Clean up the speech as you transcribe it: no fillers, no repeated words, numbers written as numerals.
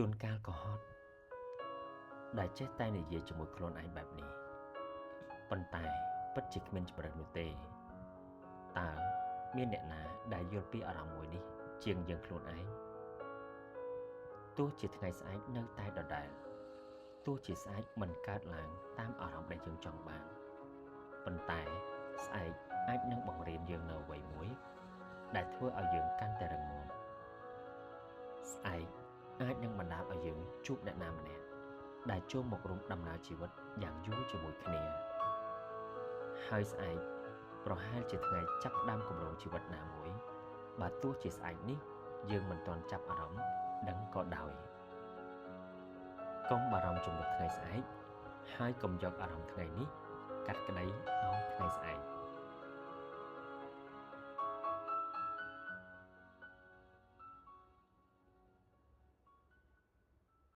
ជួនកាលក៏ហត់ដែលចេះតែនិយាយជាមួយខ្លួនឯងបែបនេះប៉ុន្តែពិតជាគ្មានជម្រើសនោះទេតើមានអ្នកណាដែលយល់ពីអារម្មណ៍មួយនេះជាងយើងខ្លួនឯងទោះជាថ្ងៃស្អែកនៅតែដដែលទោះជាស្អែកមិនកើតឡើងតាមអារម្មណ៍ដែលយើងចង់បានប៉ុន្តែស្អែកអាចនឹងបង្រៀនយើងនៅអ្វីមួយដែលធ្វើឲ្យយើងកាន់តែរឹងមាំស្អែកអាចនឹងបណ្ដាលឲ្យយើងជួបអ្នកណាម្នាក់ដែលចូលមករួមដំណើរជីវិតយ៉ាងយូរជាមួយគ្នាហើយស្អែកប្រហែលជាថ្ងៃចាប់ផ្ដើមគម្រោងជីវិតណាមួយបើទោះជាស្អែកនេះយើងមិនទាន់ចាប់អារម្មណ៍ដឹងក៏ដោយកុំបារម្ភចំពោះថ្ងៃស្អែកហើយកុំយកអារម្មណ៍ថ្ងៃនេះកាត់ក្តីឲ្យថ្ងៃស្អែក